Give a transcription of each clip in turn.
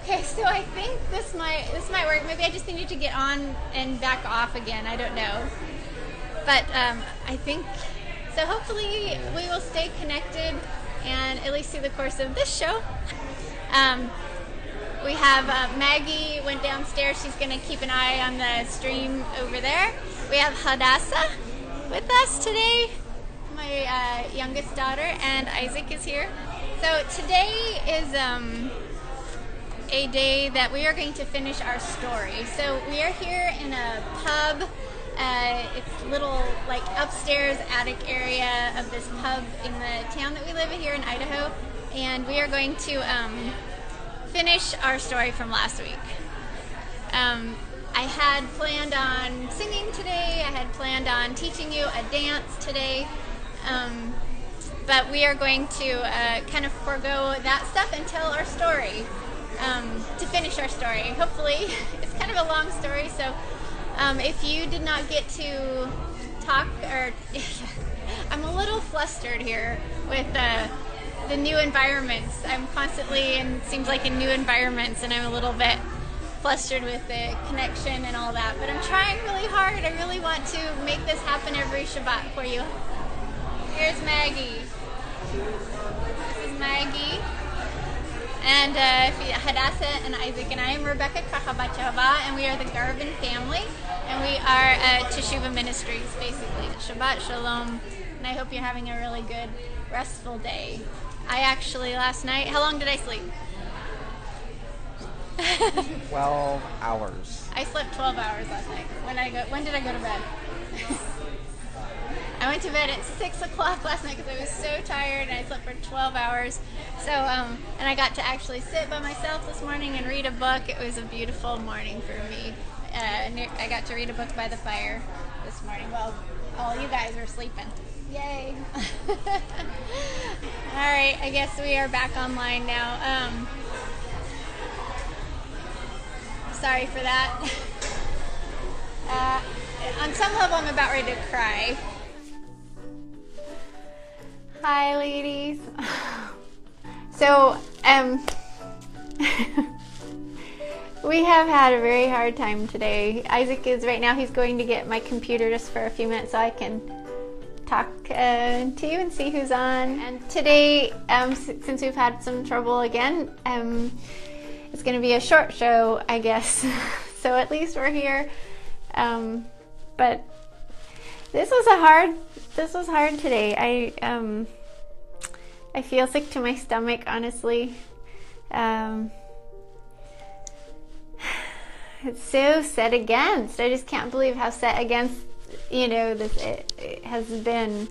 Okay, so I think this might work. Maybe I just needed to get on and back off again. I don't know, but I think so. Hopefully, we will stay connected, and at least through the course of this show. We have Maggie went downstairs. She's going to keep an eye on the stream over there. We have Hadassah with us today, my youngest daughter, and Isaac is here. So today is a day that we are going to finish our story. So we are here in a pub. It's little like upstairs attic area of this pub in the town that we live in here in Idaho, and we are going to finish our story from last week. I had planned on singing today. I had planned on teaching you a dance today. But we are going to kind of forego that stuff and tell our story, to finish our story. Hopefully, it's kind of a long story, so if you did not get to talk, or I'm a little flustered here with the new environments. I'm constantly, and seems like in new environments, and I'm a little bit flustered with the connection and all that, but I'm trying really hard. I really want to make this happen every Shabbat for you. Here's Maggie. This is Maggie. And Hadassah and Isaac, and I am Rebekah and we are the Garvin family, and we are Teshuvah Ministries, basically. Shabbat Shalom, and I hope you're having a really good, restful day. I actually, last night, how long did I sleep? 12 hours. I slept 12 hours last night. When did I go to bed? I went to bed at 6 o'clock last night because I was so tired, and I slept for 12 hours. So, and I got to actually sit by myself this morning and read a book. It was a beautiful morning for me. I got to read a book by the fire this morning while all you guys were sleeping. Yay! All right, I guess we are back online now. Sorry for that. On some level, I'm about ready to cry. Hi, ladies. So, we have had a very hard time today. Isaac is right now, he's going to get my computer just for a few minutes so I can talk to you and see who's on. And today, since we've had some trouble again, it's going to be a short show, I guess. So at least we're here. But this was hard today. I feel sick to my stomach, honestly. It's so set against. I just can't believe how set against, this it has been.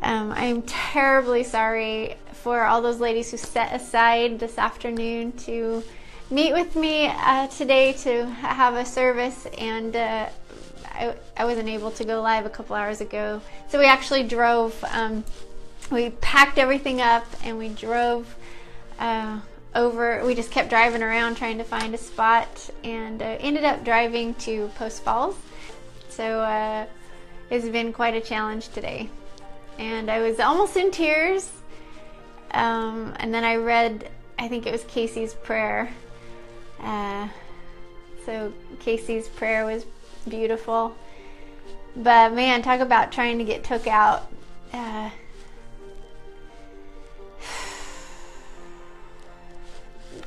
I'm terribly sorry for all those ladies who set aside this afternoon to meet with me today to have a service, and I wasn't able to go live a couple hours ago. So we actually drove, we packed everything up and we drove over. We just kept driving around trying to find a spot, and ended up driving to Post Falls. So it's been quite a challenge today. And I was almost in tears. And then I read, I think it was Casey's prayer. So Casey's prayer was beautiful. But man, talk about trying to get took out. I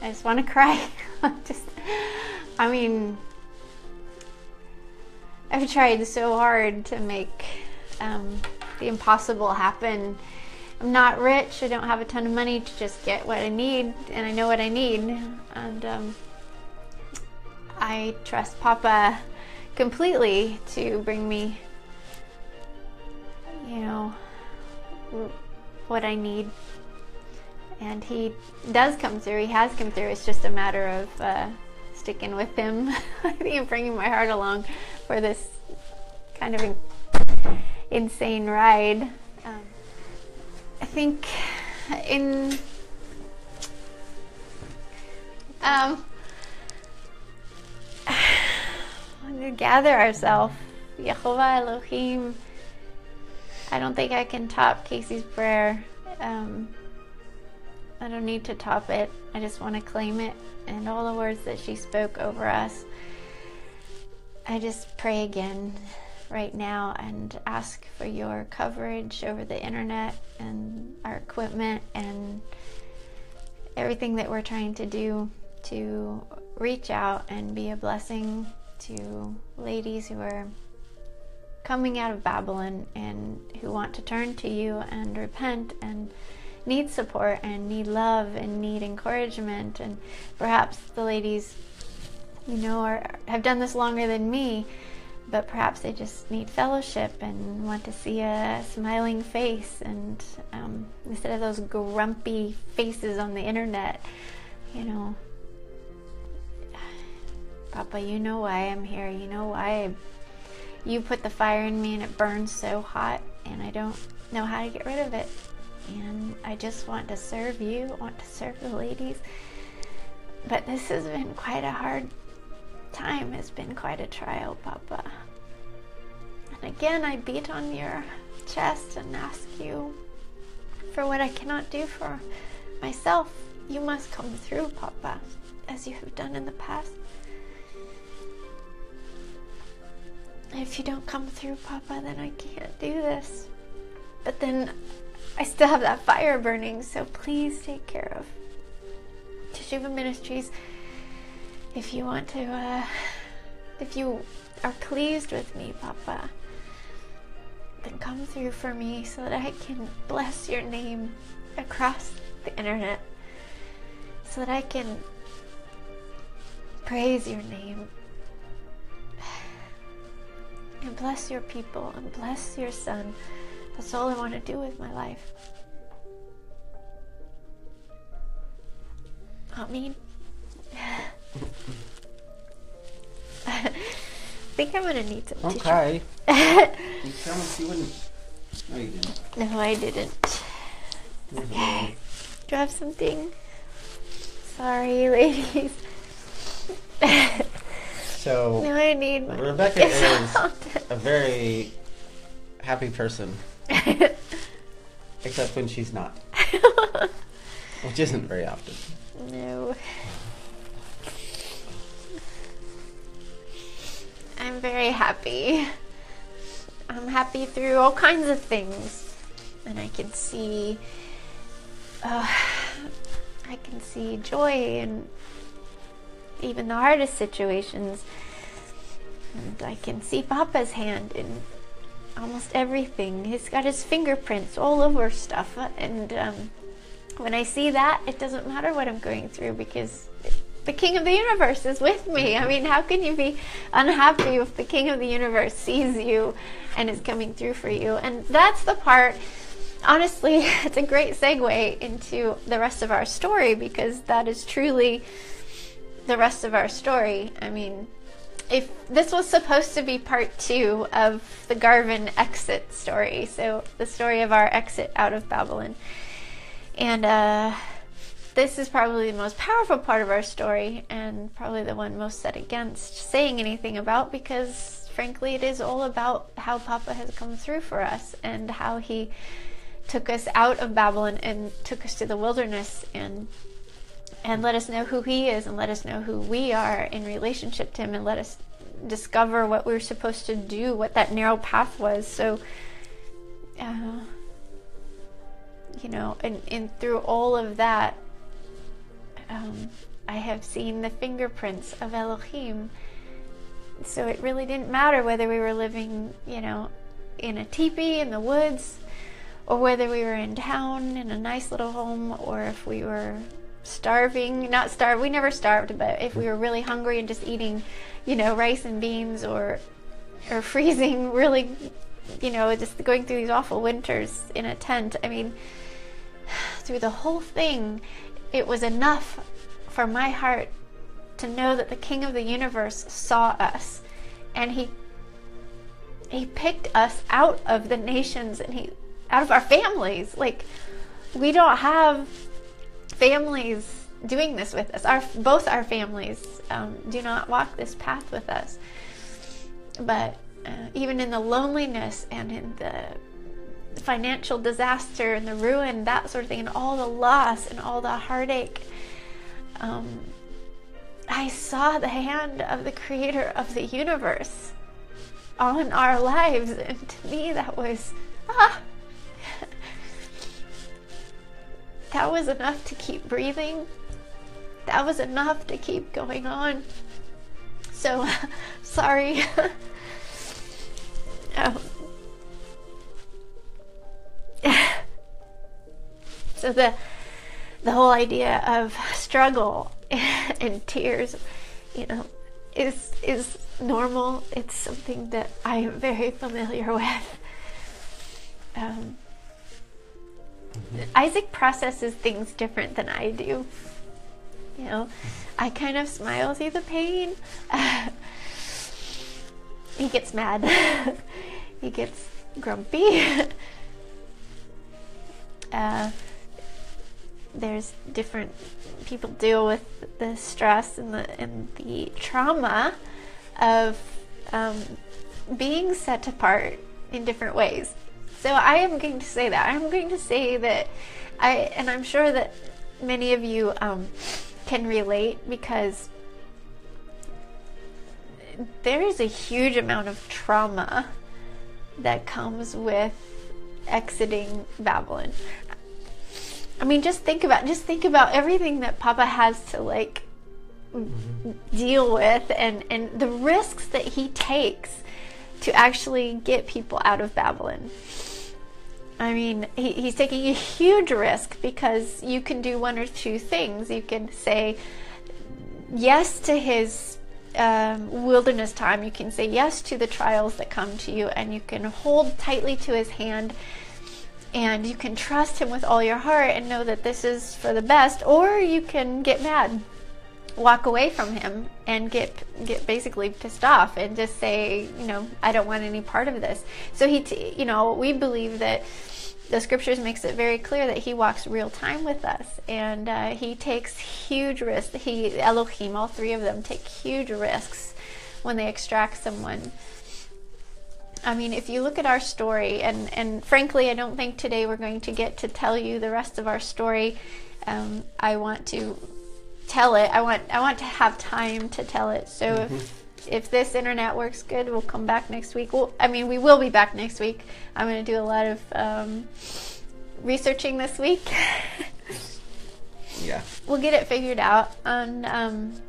just want to cry. I've tried so hard to make the impossible happen. I'm not rich. I don't have a ton of money to just get what I need, and I know what I need. And I trust Papa completely to bring me, what I need. And he does come through. He has come through. It's just a matter of sticking with him. I think I'm bringing my heart along for this kind of insane ride. I think in to gather ourselves, Yehovah Elohim. I don't think I can top Casey's prayer. I don't need to top it. I just want to claim it and all the words that she spoke over us. I just pray again right now and ask for your coverage over the internet and our equipment and everything that we're trying to do to reach out and be a blessing to ladies who are coming out of Babylon and who want to turn to you and repent and need support and need love and need encouragement. And perhaps the ladies, have done this longer than me, but perhaps they just need fellowship and want to see a smiling face, and instead of those grumpy faces on the internet, Papa, you know why I'm here. You know why you put the fire in me and it burns so hot, and I don't know how to get rid of it. And I just want to serve you, want to serve the ladies. But this has been quite a hard time. It's been quite a trial, Papa. And again, I beat on your chest and ask you for what I cannot do for myself. You must come through, Papa, as you have done in the past. If you don't come through, Papa, then I can't do this. But then I still have that fire burning, so please take care of Teshuva Ministries. If you want to, if you are pleased with me, Papa, then come through for me so that I can bless your name across the internet, so that I can praise your name and bless your people and bless your son. That's all I want to do with my life. Amen. I think I'm going to need some tissue. Okay. You promised you wouldn't. No, you didn't. No, I didn't. Okay. Do I have something? Sorry, ladies. So, no, I need my Rebekah is a very happy person. Except when she's not. Which isn't very often. No. I'm very happy. I'm happy through all kinds of things. And I can see joy in even the hardest situations. And I can see Papa's hand in almost everything. He's got his fingerprints all over stuff. And when I see that, it doesn't matter what I'm going through, because the King of the Universe is with me. I mean, how can you be unhappy if the King of the Universe sees you and is coming through for you? And that's the part, honestly, it's a great segue into the rest of our story, because that is truly the rest of our story. I mean, if this was supposed to be part 2 of the Garvin exit story, so the story of our exit out of Babylon. And this is probably the most powerful part of our story, and probably the one most set against saying anything about, because frankly it is all about how Papa has come through for us and how he took us out of Babylon and took us to the wilderness and let us know who he is and let us know who we are in relationship to him, and let us discover what we were supposed to do, what that narrow path was. So and through all of that, I have seen the fingerprints of Elohim. So it really didn't matter whether we were living, in a teepee in the woods, or whether we were in town in a nice little home, or if we were starving, not starved, we never starved, but if we were really hungry and just eating, rice and beans, or freezing really, just going through these awful winters in a tent. I mean, through the whole thing, it was enough for my heart to know that the King of the Universe saw us, and he picked us out of the nations, and out of our families. Like, we don't have families doing this with us. Both our families do not walk this path with us. But even in the loneliness and in the financial disaster and the ruin, that sort of thing, and all the loss and all the heartache, I saw the hand of the creator of the universe on our lives. And to me, that was, that was enough to keep breathing. That was enough to keep going on. So, sorry. So the whole idea of struggle and tears, is normal. It's something that I am very familiar with. Isaac processes things different than I do. I kind of smile through the pain. He gets mad. He gets grumpy. There's different people deal with the stress and the trauma of being set apart in different ways. So I am going to say that. I'm going to say that and I'm sure that many of you can relate, because there is a huge amount of trauma that comes with exiting Babylon. I mean, just think about everything that Papa has to deal with, and the risks that he takes to actually get people out of Babylon. I mean, he's taking a huge risk, because you can do one or two things. You can say yes to his wilderness time. You can say yes to the trials that come to you, and you can hold tightly to his hand, and you can trust him with all your heart and know that this is for the best. Or you can get mad, walk away from him, and get basically pissed off and just say, I don't want any part of this. So we believe that the scriptures makes it very clear that he walks real time with us, and he takes huge risks. Elohim, all three of them, take huge risks when they extract someone. I mean, if you look at our story, and frankly, I don't think today we're going to get to tell you the rest of our story. I want to tell it. I want to have time to tell it. So if this internet works good, we'll come back next week. We will be back next week. I'm going to do a lot of researching this week. Yeah. We'll get it figured out. And,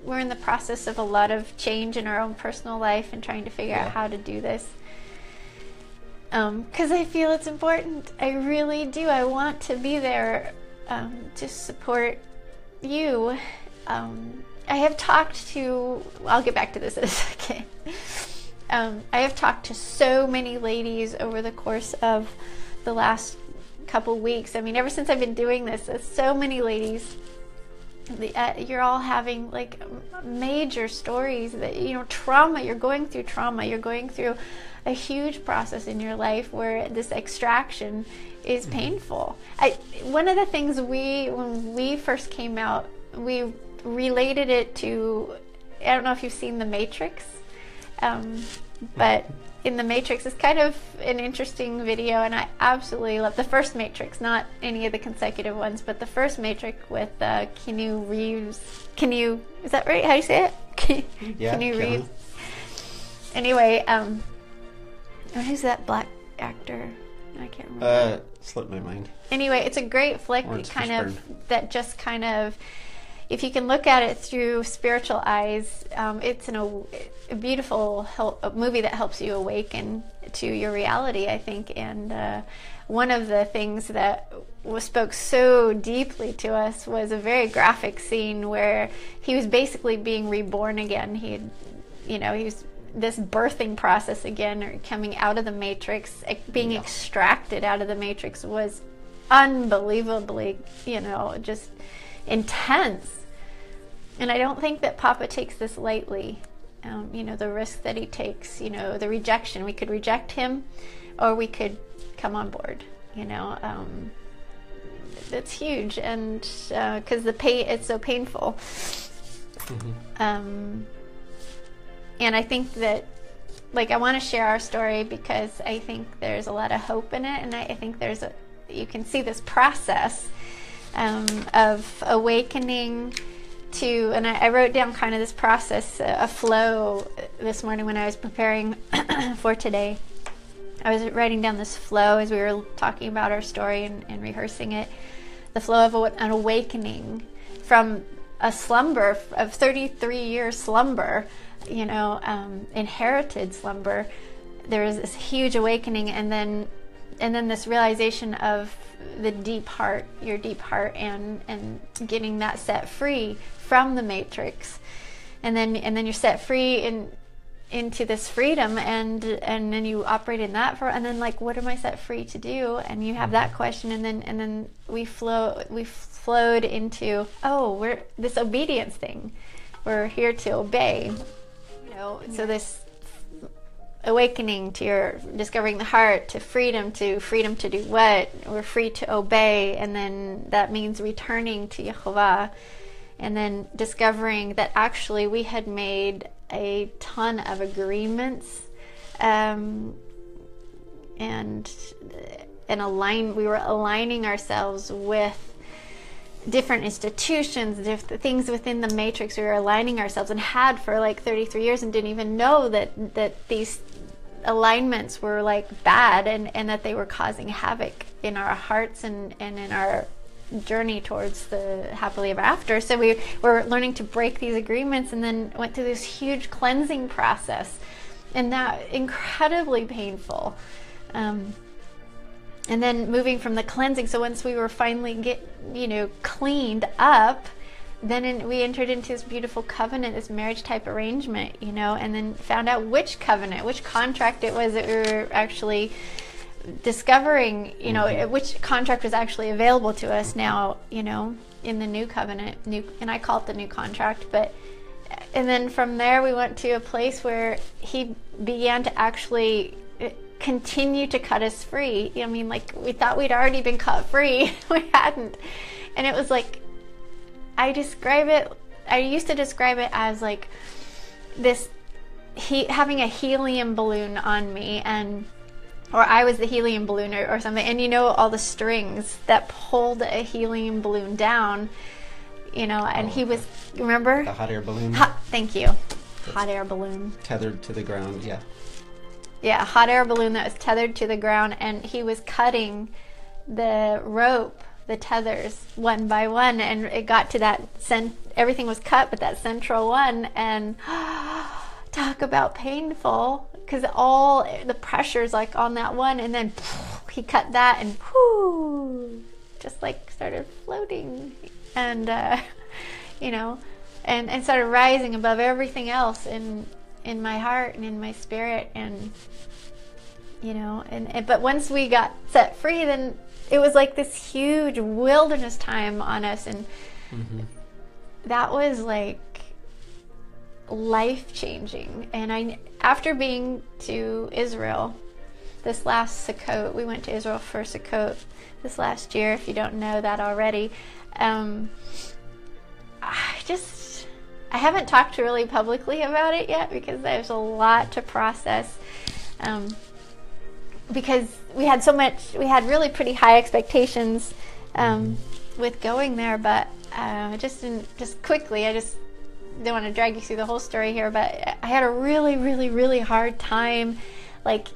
we're in the process of a lot of change in our own personal life and trying to figure out how to do this. Because I feel it's important. I really do. I want to be there to support you. I have talked to, I'll get back to this in a second. I have talked to so many ladies over the course of the last couple weeks. I mean, ever since I've been doing this, so many ladies, you're all having major stories that, trauma, you're going through trauma, you're going through a huge process in your life where this extraction is painful. One of the things when we first came out, we related it to, I don't know if you've seen The Matrix, but in The Matrix, it's kind of an interesting video, and I absolutely love the first Matrix, not any of the consecutive ones, but the first Matrix with Keanu Reeves. Is that right? How do you say it? Yeah, Keanu Reeves. Anyway, who's that black actor? I can't remember. Slipped my mind. Anyway, it's a great flick if you can look at it through spiritual eyes, it's a beautiful movie that helps you awaken to your reality, I think. And one of the things that spoke so deeply to us was a very graphic scene where he was basically being reborn again. He was this birthing process again, or coming out of the matrix, being extracted out of the matrix was unbelievably, just intense. And I don't think that Papa takes this lightly. The risk that he takes, the rejection. We could reject him, or we could come on board. It's huge, and because the pain, it's so painful. And I think that like, I want to share our story because I think there's a lot of hope in it, and I think you can see this process of awakening to, and I wrote down kind of this process, a flow this morning when I was preparing for today. I was writing down this flow as we were talking about our story and rehearsing it. The flow of an awakening from a slumber of 33 years slumber, inherited slumber. There was this huge awakening, and then this realization of the deep heart, your deep heart, and getting that set free from the matrix, and then you're set free into this freedom, and then you operate in that and then, like, what am I set free to do? And you have that question, and then we flowed into, we're this obedience thing. We're here to obey, so this awakening to your discovering the heart, to freedom to do what? We're free to obey, and then that means returning to Yehovah, and then discovering that actually we had made a ton of agreements, and we were aligning ourselves with different institutions, different things within the matrix. We were aligning ourselves, and had for like 33 years, and didn't even know that these alignments were like bad, and that they were causing havoc in our hearts and in our journey towards the happily ever after. So we were learning to break these agreements, and then went through this huge cleansing process, and that incredibly painful. And then moving from the cleansing, so once we were finally cleaned up, then we entered into this beautiful covenant, this marriage type arrangement, and then found out which covenant, which contract it was that we were actually discovering, which contract was actually available to us now, in the new covenant, and I call it the new contract. And then from there we went to a place where he began to actually continue to cut us free. Like, we thought we'd already been cut free. We hadn't. And it was like, I used to describe it as like this, having a helium balloon on me, or I was the helium balloon or something, and all the strings that pulled a helium balloon down, and he was, remember? The hot air balloon. Thank you. Hot air balloon. Tethered to the ground, yeah. Yeah, hot air balloon that was tethered to the ground, and he was cutting the rope, the tethers, one by one, and it got to that everything was cut but that central one, and talk about painful, because all the pressure's like on that one, and then he cut that, and just like started floating, and and started rising above everything else in my heart and in my spirit, and but once we got set free, then it was like this huge wilderness time on us, and that was like life-changing. And after being to Israel this last Sukkot, we went to Israel for Sukkot this last year, if you don't know that already. I haven't talked really publicly about it yet, because there's a lot to process, because we had really pretty high expectations with going there, but just quickly, I just don't want to drag you through the whole story here, but I had a really, really, really hard time, like,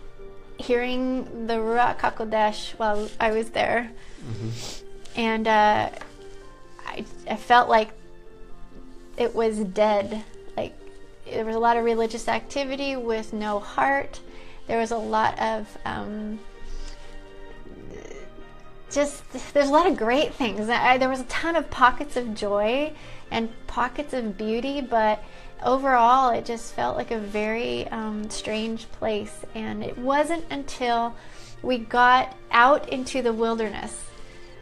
hearing the Ruach HaKodesh while I was there. And I felt like it was dead. Like, there was a lot of religious activity with no heart. There was a lot of there's a lot of great things. There was a ton of pockets of joy and pockets of beauty, but overall it just felt like a very strange place. And it wasn't until we got out into the wilderness,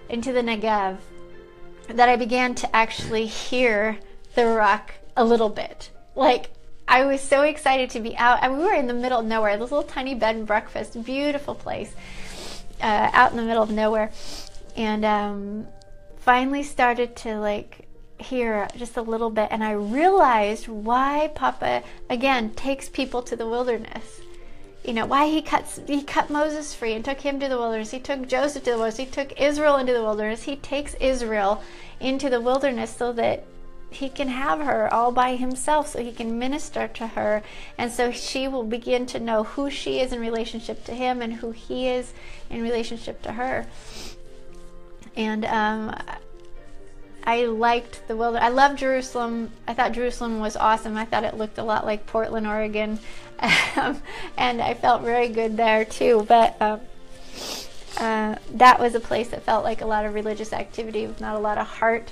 into the Negev, that I began to actually hear the Ruach a little bit. Like, I was so excited to be out, and we were in the middle of nowhere, this little tiny bed and breakfast, beautiful place, out in the middle of nowhere, and finally started to like hear just a little bit, and I realized why Papa again takes people to the wilderness. why he cut Moses free and took him to the wilderness. He took Joseph to the wilderness. He took Israel into the wilderness. He takes Israel into the wilderness so that he can have her all by himself, so he can minister to her, and so she will begin to know who she is in relationship to him and who he is in relationship to her. And I liked the wilderness. I loved Jerusalem. I thought Jerusalem was awesome. I thought it looked a lot like Portland, Oregon, and I felt very good there too. But that was a place that felt like a lot of religious activity with not a lot of heart.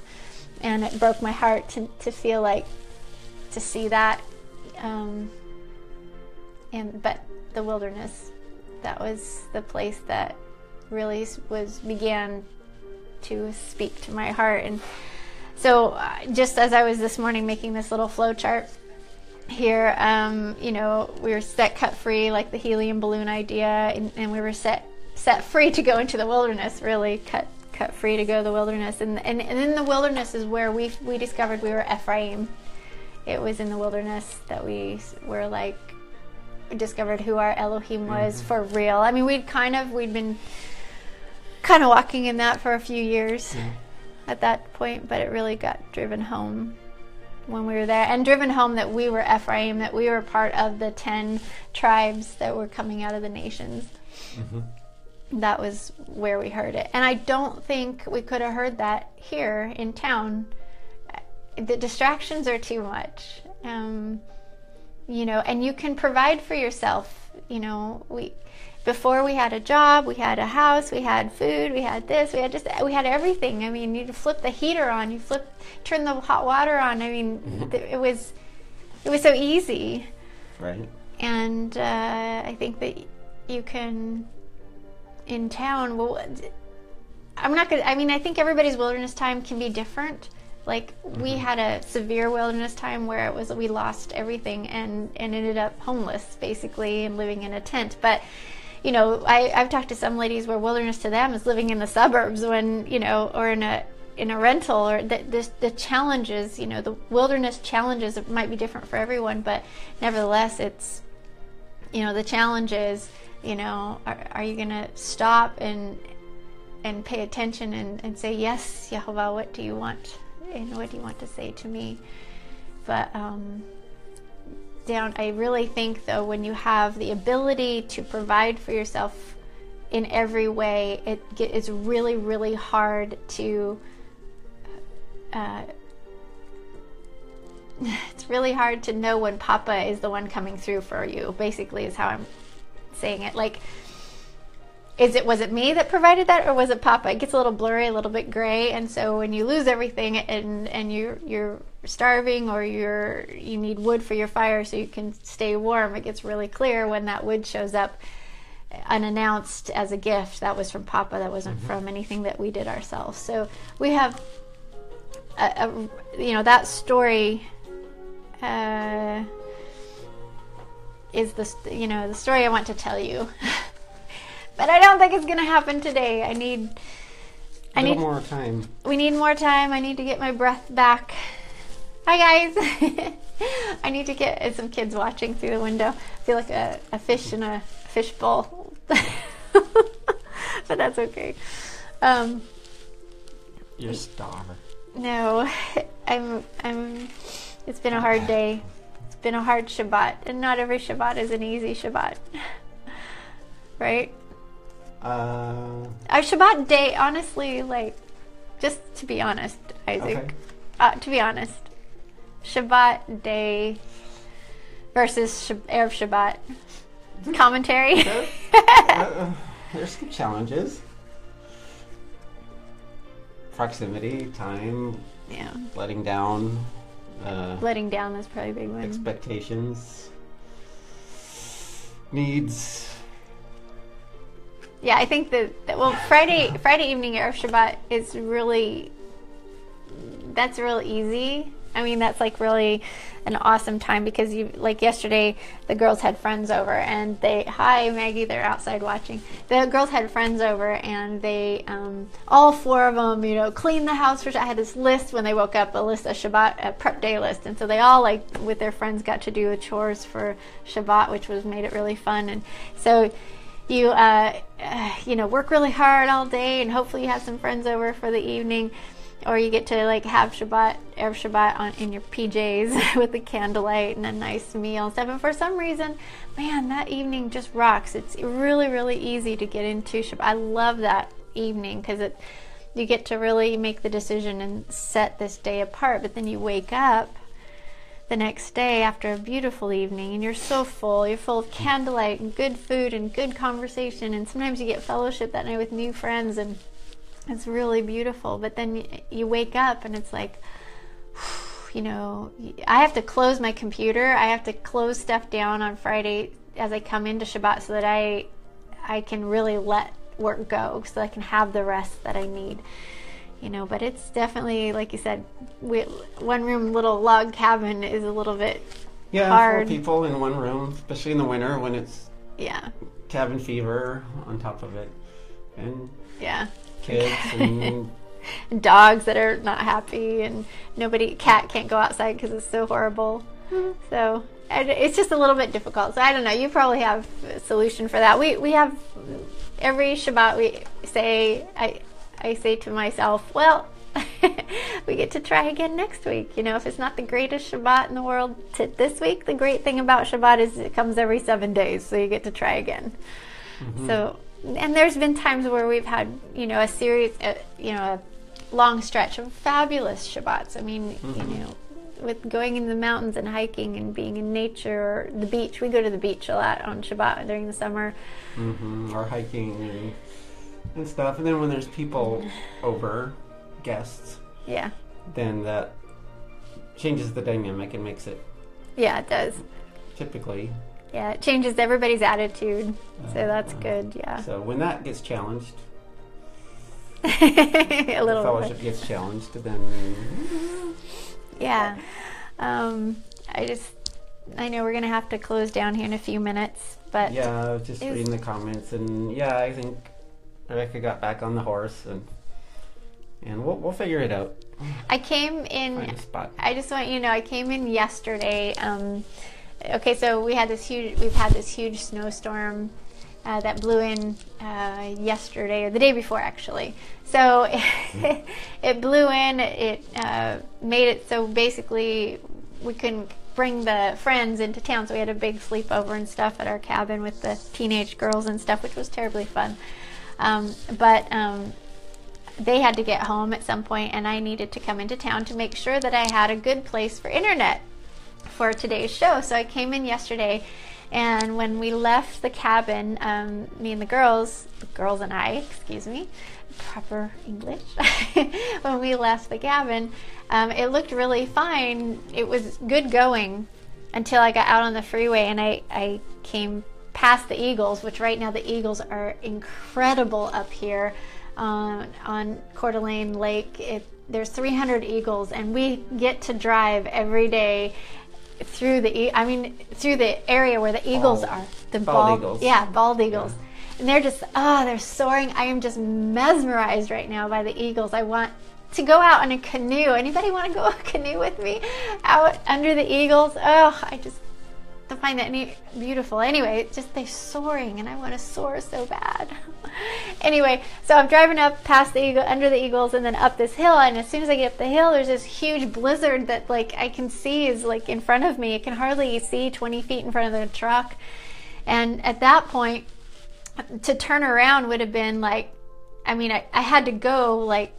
And it broke my heart to feel like, to see that. But the wilderness, that was the place that really began to speak to my heart. And so just as I was this morning making this little flow chart here, we were set cut free, like the helium balloon idea, and we were set free to go into the wilderness, really cut free to go to the wilderness. And in the wilderness is where we discovered we were Ephraim. It was in the wilderness that we discovered who our Elohim was for real. I mean, we'd been kind of walking in that for a few years at that point, but it really got driven home when we were there, and driven home that we were Ephraim, that we were part of the 10 tribes that were coming out of the nations. That was where we heard it. And I don't think we could have heard that here in town. The distractions are too much. And you can provide for yourself. Before we had a job, we had a house, we had food, we had this, we had everything. I mean, you flip the heater on, turn the hot water on. I mean, it was so easy. Right. And I think that you can, in town, I think everybody's wilderness time can be different. Like, we had a severe wilderness time where we lost everything and ended up homeless, basically, and living in a tent. But, I've talked to some ladies where wilderness to them is living in the suburbs when, or in a rental, or the challenges, the wilderness challenges, it might be different for everyone, but nevertheless, it's, the challenges, are you going to stop and pay attention and say, yes, Yehovah, what do you want? And what do you want to say to me? But I really think, though, when you have the ability to provide for yourself in every way, it's really, really hard to it's really hard to know when Papa is the one coming through for you, basically, is how I'm saying it. Like, was it me that provided that, or was it Papa? It gets a little blurry, a little bit gray, and so when you lose everything and you're starving, or you need wood for your fire so you can stay warm, it gets really clear when that wood shows up unannounced as a gift. That was from Papa. That wasn't from anything that we did ourselves. So we have that story is the story I want to tell you. But I don't think it's going to happen today. I need more time. We need more time. I need to get my breath back. Hi, guys. I need to get some kids watching through the window. I feel like a fish in a fish bowl. But that's okay. You're a star. No, I'm. It's been a hard day. It's been a hard Shabbat, and not every Shabbat is an easy Shabbat, right? Our Shabbat day, honestly, just to be honest, Isaac. Okay. To be honest, Shabbat day versus Erev Shabbat commentary. There's some challenges. Proximity, time, letting down. Letting down is probably a big one. Expectations, needs. Yeah, I think that Friday evening Erev Shabbat is that's real easy. I mean, that's like really an awesome time, because you, like yesterday, the girls had friends over, and hi Maggie, they're outside watching. The girls had friends over, and they, all four of them, you know, cleaned the house I had this list when they woke up, a Shabbat, a prep day list, and so they all, like, with their friends, got to do chores for Shabbat, which made it really fun. And so you, you know, work really hard all day, and hopefully you have some friends over for the evening. Or you get to like have Shabbat, Erev Shabbat in your PJs with the candlelight and a nice meal and stuff. And for some reason, man, that evening just rocks. It's really, really easy to get into Shabbat. I love that evening because you get to really make the decision and set this day apart. But then you wake up the next day after a beautiful evening, and you're so full. You're full of candlelight and good food and good conversation. And sometimes you get fellowship that night with new friends, and it's really beautiful. But then you wake up and it's like, you know, I have to close my computer. I have to close stuff down on Friday as I come into Shabbat so that I can really let work go, so I can have the rest that I need. You know, but it's definitely, like you said, one room little log cabin is a little bit hard. 4 people in one room, especially in the winter when it's cabin fever on top of it. And kids and dogs that are not happy, and cat can't go outside because it's so horrible. So it's just a little bit difficult. So I don't know, you probably have a solution for that. We have every Shabbat I say to myself, well, we get to try again next week. You know, if it's not the greatest Shabbat in the world this week, the great thing about Shabbat is it comes every 7 days, so you get to try again. So, and there's been times where we've had, you know, a long stretch of fabulous Shabbats. I mean, you know, with going in the mountains and hiking and being in nature, or the beach. We go to the beach a lot on Shabbat during the summer. Or hiking and stuff. And then when there's people over, guests, then that changes the dynamic and makes it. Yeah, it does. Typically. Yeah, it changes everybody's attitude, so that's good, So when that gets challenged, a little the fellowship gets challenged, then... I know we're going to have to close down here in a few minutes, but... Yeah, I was just reading the comments, and I think Rebekah got back on the horse, and we'll figure it out. I came in... Find a spot. I just want you to know, I came in yesterday. Okay, so we've had this huge snowstorm that blew in yesterday, or the day before actually. So it blew in, it made it so basically we couldn't bring the friends into town, so we had a big sleepover and stuff at our cabin with the teenage girls and stuff, which was terribly fun. But they had to get home at some point, and I needed to come into town to make sure that I had a good place for internet for today's show. So I came in yesterday, and when we left the cabin, me and the girls and I, excuse me, proper English, when we left the cabin, it looked really fine. It was good going until I got out on the freeway, and I came past the eagles, which right now the eagles are incredible up here on Coeur d'Alene Lake. There's 300 eagles, and we get to drive every day through the area where the eagles are. The bald eagles. Yeah, bald eagles. Yeah. And they're just, they're soaring. I am just mesmerized right now by the eagles. I want to go out on a canoe. Anybody want to go canoe with me out under the eagles? Oh, I just find that beautiful. Anyway, just they're soaring, and I want to soar so bad. Anyway, so I'm driving up past the eagle, under the eagles, and then up this hill, and as soon as I get up the hill, there's this huge blizzard that like I can see is like in front of me. I can hardly see 20 feet in front of the truck, and at that point to turn around would have been like, I mean, I had to go like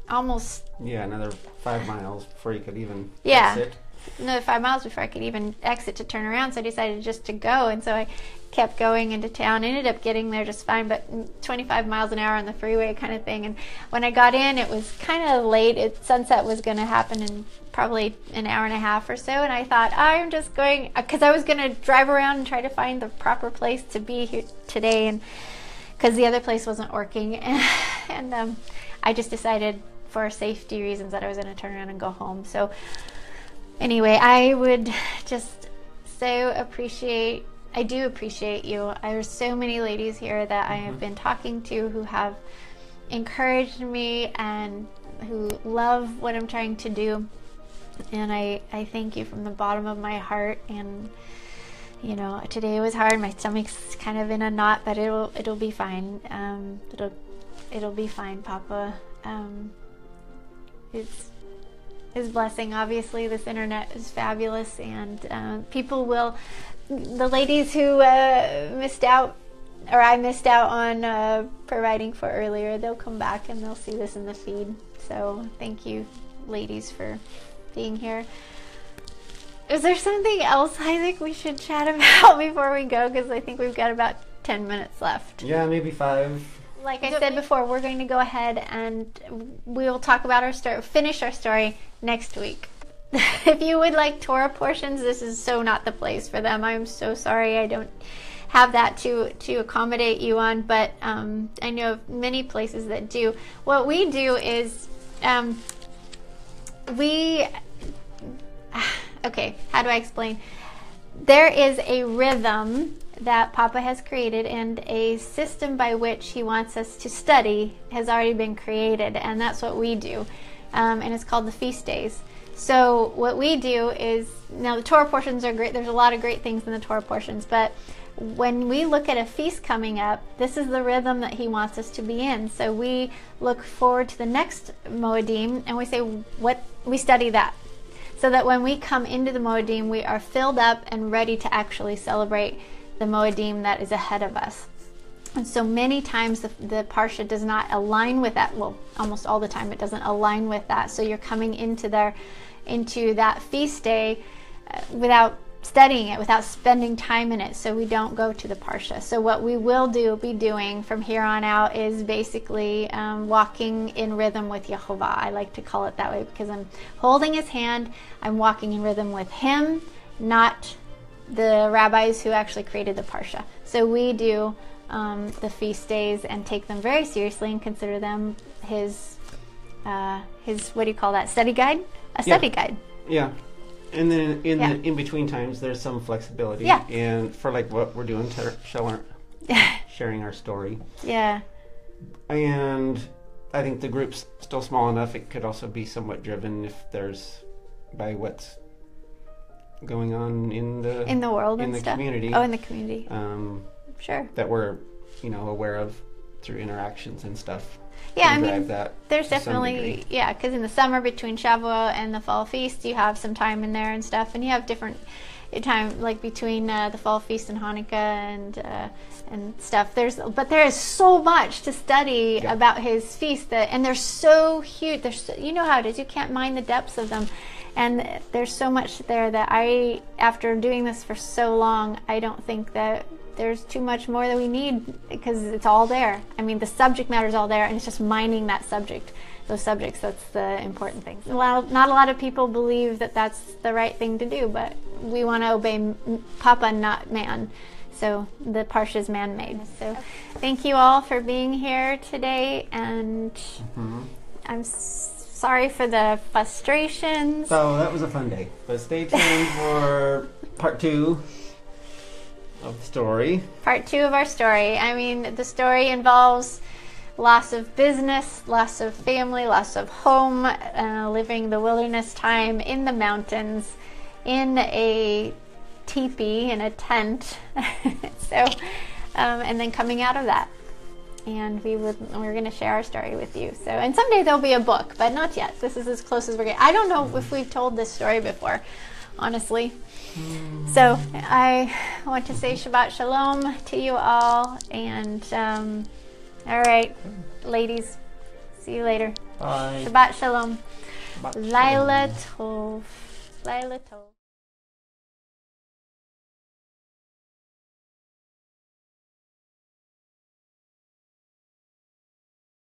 almost another 5 miles before you could even exit. Another 5 miles before I could even exit to turn around, so I decided just to go, and so I kept going into town. Ended up getting there just fine, but 25 miles an hour on the freeway kind of thing. And when I got in, it was kind of late. Sunset was going to happen in probably an hour and a half or so, and I thought, I'm just going, because I was going to drive around and try to find the proper place to be here today, and because the other place wasn't working, and I just decided for safety reasons that I was going to turn around and go home. So Anyway, I would just so appreciate, I do appreciate you. There's so many ladies here that I have been talking to who have encouraged me and who love what I'm trying to do. And I thank you from the bottom of my heart. And you know, today was hard. My stomach's kind of in a knot, but it'll be fine. It'll be fine, Papa. It's his blessing. Obviously, this internet is fabulous, and people will. The ladies who missed out, or I missed out on providing for earlier, they'll come back and they'll see this in the feed. So thank you, ladies, for being here. Is there something else, Isaac, we should chat about before we go? Because I think we've got about 10 minutes left. Yeah, maybe 5. Like I said before, we're going to go ahead and we will talk about our story, finish our story next week. If you would like Torah portions, this is so not the place for them. I'm so sorry I don't have that to accommodate you on, but I know of many places that do. What we do is okay, how do I explain? There is a rhythm that Papa has created, and a system by which he wants us to study has already been created, and that's what we do. And it's called the feast days. So what we do is, now the Torah portions are great. There's a lot of great things in the Torah portions, but when we look at a feast coming up, this is the rhythm that he wants us to be in. So we look forward to the next Moedim, and we say we study that, so that when we come into the Moedim, we are filled up and ready to actually celebrate the Moedim that is ahead of us. And so many times the Parsha does not align with that. Well, almost all the time it doesn't align with that. So you're coming into that feast day without studying it, without spending time in it. So we don't go to the Parsha. So what we will be doing from here on out is basically walking in rhythm with Yehovah. I like to call it that way because I'm holding his hand. I'm walking in rhythm with him, not the rabbis who actually created the Parsha. So we do the feast days and take them very seriously and consider them his what do you call that, study guide? Study guide. Yeah. And then the in between times, there's some flexibility. Yeah. And for like what we're doing, sharing our story. Yeah. And I think the group's still small enough. It could also be somewhat driven if there's by what's going on in the world, in the stuff. Community. Oh, in the community. Sure. That we're aware of through interactions and stuff. Yeah, I mean, there's definitely, because in the summer between Shavuot and the fall feast, you have some time in there and stuff, and you have different time, like between the fall feast and Hanukkah and stuff. But there is so much to study about his feast, and they're so huge. You know how it is. You can't mind the depths of them, and there's so much there that after doing this for so long, I don't think that there's too much more that we need, because it's all there. I mean, the subject matter is all there, and it's just mining those subjects, that's the important thing. Not a lot of people believe that that's the right thing to do, but we want to obey Papa, not man. So the Parsha is man-made. So thank you all for being here today, and I'm sorry for the frustrations. So that was a fun day, but stay tuned for part 2 of the story. Part 2 of our story. I mean, the story involves loss of business, loss of family, loss of home, living the wilderness time in the mountains, in a teepee, in a tent. So, and then coming out of that. And we're going to share our story with you. So, and someday there'll be a book, but not yet. This is as close as we're getting. I don't know if we've told this story before, honestly. So I want to say Shabbat Shalom to you all, and all right, ladies, see you later. Bye. Shabbat Shalom. Shabbat Shalom. Laila Tov. Laila Tov.